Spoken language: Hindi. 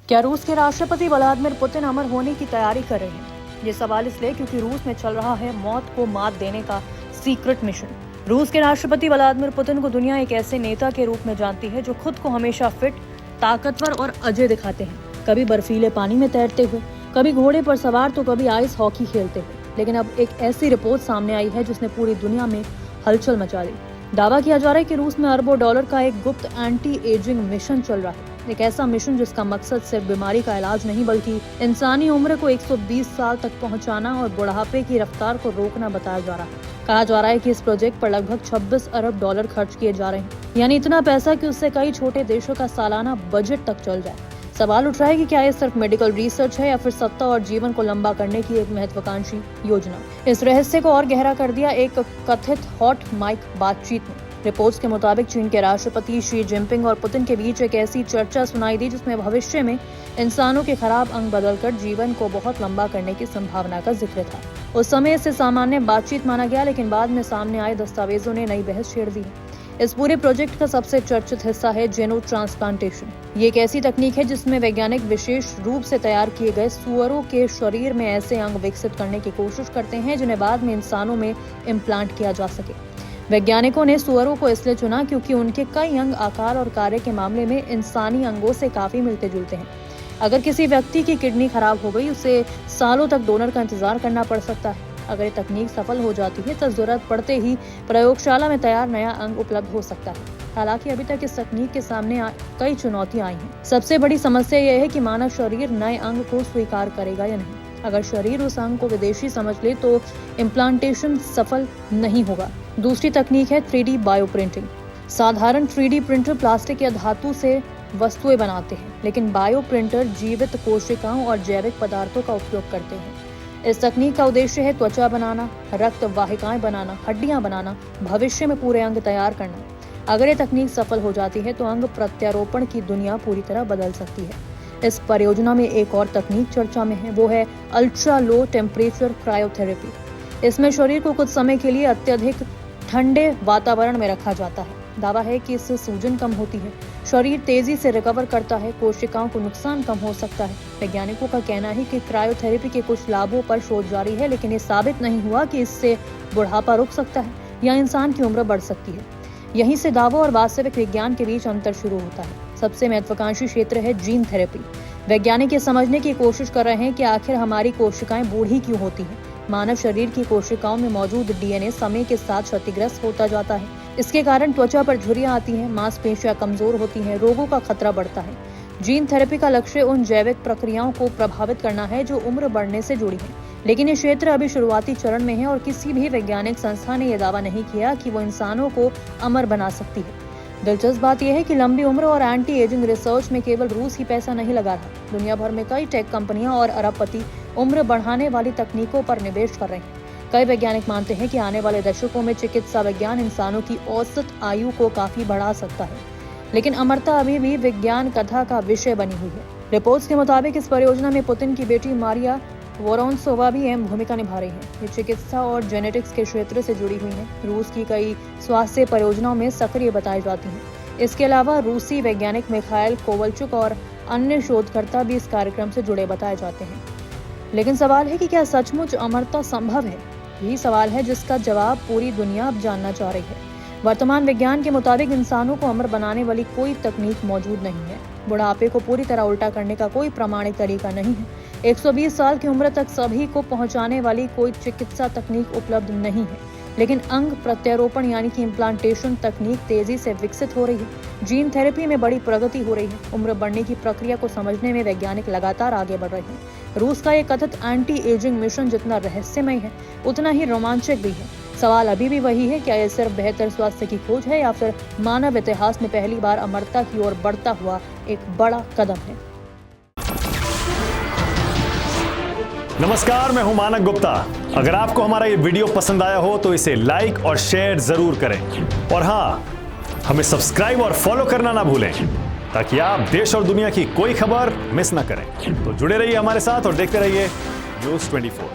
क्या रूस के राष्ट्रपति व्लादिमीर पुतिन अमर होने की तैयारी कर रहे हैं? ये सवाल इसलिए क्योंकि रूस में चल रहा है मौत को मात देने का सीक्रेट मिशन। रूस के राष्ट्रपति व्लादिमीर पुतिन को दुनिया एक ऐसे नेता के रूप में जानती है जो खुद को हमेशा फिट, ताकतवर और अजय दिखाते हैं। कभी बर्फीले पानी में तैरते हुए, कभी घोड़े पर सवार तो कभी आइस हॉकी खेलते हुए। लेकिन अब एक ऐसी रिपोर्ट सामने आई है जिसने पूरी दुनिया में हलचल मचा दी। दावा किया जा रहा है कि रूस में अरबों डॉलर का एक गुप्त एंटी एजिंग मिशन चल रहा है। एक ऐसा मिशन जिसका मकसद सिर्फ बीमारी का इलाज नहीं बल्कि इंसानी उम्र को 120 साल तक पहुंचाना और बुढ़ापे की रफ्तार को रोकना बताया जा रहा है। कहा जा रहा है कि इस प्रोजेक्ट पर लगभग 26 अरब डॉलर खर्च किए जा रहे हैं, यानी इतना पैसा कि उससे कई छोटे देशों का सालाना बजट तक चल जाए। सवाल उठ रहा है कि क्या ये सिर्फ मेडिकल रिसर्च है या फिर सत्ता और जीवन को लंबा करने की एक महत्वाकांक्षी योजना। इस रहस्य को और गहरा कर दिया एक कथित हॉट माइक बातचीत में। रिपोर्ट्स के मुताबिक चीन के राष्ट्रपति शी जिनपिंग और पुतिन के बीच एक ऐसी चर्चा सुनाई दी जिसमें भविष्य में इंसानों के खराब अंग बदलकर जीवन को बहुत लंबा करने की संभावना का जिक्र था। उस समय इसे सामान्य बातचीत माना गया, लेकिन बाद में सामने आए दस्तावेजों ने नई बहस छेड़ दी। इस पूरे प्रोजेक्ट का सबसे चर्चित हिस्सा है जेनो ट्रांसप्लांटेशन। ये एक ऐसी तकनीक है जिसमें वैज्ञानिक विशेष रूप से तैयार किए गए सुअरों के शरीर में ऐसे अंग विकसित करने की कोशिश करते हैं जिन्हें बाद में इंसानों में इम्प्लांट किया जा सके। वैज्ञानिकों ने सुअरों को इसलिए चुना क्योंकि उनके कई अंग आकार और कार्य के मामले में इंसानी अंगों से काफी मिलते जुलते हैं। अगर किसी व्यक्ति की किडनी खराब हो गई, उसे सालों तक डोनर का इंतजार करना पड़ सकता है। अगर ये तकनीक सफल हो जाती है तो जरूरत पड़ते ही प्रयोगशाला में तैयार नया अंग उपलब्ध हो सकता है। हालांकि अभी तक इस तकनीक के सामने कई चुनौतियां आई हैं। सबसे बड़ी समस्या यह है कि मानव शरीर नए अंग को स्वीकार करेगा या नहीं। अगर शरीर उस अंग को विदेशी समझ ले तो इम्प्लांटेशन सफल नहीं होगा। दूसरी तकनीक है 3D बायोप्रिंटिंग। साधारण 3D प्रिंटर प्लास्टिक या धातु से वस्तुएं बनाते हैं, लेकिन बायो प्रिंटर जीवित कोशिकाओं और जैविक पदार्थों का उपयोग करते हैं। इस तकनीक का उद्देश्य है त्वचा बनाना, रक्त वाहिकाएं बनाना, हड्डियां बनाना, भविष्य में पूरे अंग तैयार करना। अगर ये तकनीक सफल हो जाती है तो अंग प्रत्यारोपण की दुनिया पूरी तरह बदल सकती है। इस परियोजना में एक और तकनीक चर्चा में है, वो है अल्ट्रा लो टेम्परेचर क्रायोथेरेपी। इसमें शरीर को कुछ समय के लिए अत्यधिक ठंडे वातावरण में रखा जाता है। दावा है कि इससे सूजन कम होती है, शरीर तेजी से रिकवर करता है, कोशिकाओं को नुकसान कम हो सकता है। वैज्ञानिकों का कहना है कि क्रायोथेरेपी के कुछ लाभों पर शोध जारी है, लेकिन ये साबित नहीं हुआ कि इससे बुढ़ापा रुक सकता है या इंसान की उम्र बढ़ सकती है। यहीं से दावों और वास्तविक विज्ञान के बीच अंतर शुरू होता है। सबसे महत्वाकांक्षी क्षेत्र है जीन थेरेपी। वैज्ञानिक ये समझने की कोशिश कर रहे हैं कि आखिर हमारी कोशिकाएं बूढ़ी क्यों होती हैं। मानव शरीर की कोशिकाओं में मौजूद डीएनए समय के साथ क्षतिग्रस्त होता जाता है। इसके कारण त्वचा पर झुर्रियां आती हैं, मांसपेशियां कमजोर होती हैं, रोगों का खतरा बढ़ता है। जीन थेरेपी का लक्ष्य उन जैविक प्रक्रियाओं को प्रभावित करना है जो उम्र बढ़ने से जुड़ी हैं। लेकिन ये क्षेत्र अभी शुरुआती चरण में है और किसी भी वैज्ञानिक संस्था ने यह दावा नहीं किया कि वो इंसानों को अमर बना सकती है। दिलचस्प बात यह है कि लंबी उम्र और एंटी एजिंग रिसर्च में केवल रूस ही पैसा नहीं लगा रहा। दुनिया भर में कई टेक कंपनियां और अरबपति उम्र बढ़ाने वाली तकनीकों पर निवेश कर रहे हैं। कई वैज्ञानिक मानते हैं कि आने वाले दशकों में चिकित्सा विज्ञान इंसानों की औसत आयु को काफी बढ़ा सकता है, लेकिन अमरता अभी भी विज्ञान कथा का विषय बनी हुई है। रिपोर्ट्स के मुताबिक इस परियोजना में पुतिन की बेटी मारिया वोरोनसोवा भी अहम भूमिका निभा रही है। ये चिकित्सा और जेनेटिक्स के क्षेत्र से जुड़ी हुई है। रूस की कई स्वास्थ्य परियोजनाओं में सक्रिय बताई जाती हैं। इसके अलावा रूसी वैज्ञानिक मिखाइल कोवलचुक और अन्य शोधकर्ता भी इस कार्यक्रम से जुड़े बताए जाते हैं। लेकिन सवाल है कि क्या सचमुच अमरता संभव है? यही सवाल है जिसका जवाब पूरी दुनिया अब जानना चाह रही है। वर्तमान विज्ञान के मुताबिक इंसानों को अमर बनाने वाली कोई तकनीक मौजूद नहीं है। बुढ़ापे को पूरी तरह उल्टा करने का कोई प्रमाणिक तरीका नहीं है। 120 साल की उम्र तक सभी को पहुंचाने वाली कोई चिकित्सा तकनीक उपलब्ध नहीं है, लेकिन अंग प्रत्यारोपण यानी कि इम्प्लांटेशन तकनीक तेजी से विकसित हो रही है। जीन थेरेपी में बड़ी प्रगति हो रही है। उम्र बढ़ने की प्रक्रिया को समझने में वैज्ञानिक लगातार आगे बढ़ रहे हैं। रूस का ये कथित एंटी एजिंग मिशन जितना रहस्यमय है, उतना ही रोमांचक भी है। सवाल अभी भी वही है, क्या यह सिर्फ बेहतर स्वास्थ्य की खोज है या फिर मानव इतिहास में पहली बार अमरता की ओर बढ़ता हुआ एक बड़ा कदम है। नमस्कार, मैं हूं मानक गुप्ता। अगर आपको हमारा ये वीडियो पसंद आया हो तो इसे लाइक और शेयर जरूर करें, और हाँ, हमें सब्सक्राइब और फॉलो करना ना भूलें ताकि आप देश और दुनिया की कोई खबर मिस ना करें। तो जुड़े रहिए हमारे साथ और देखते रहिए न्यूज़ 24।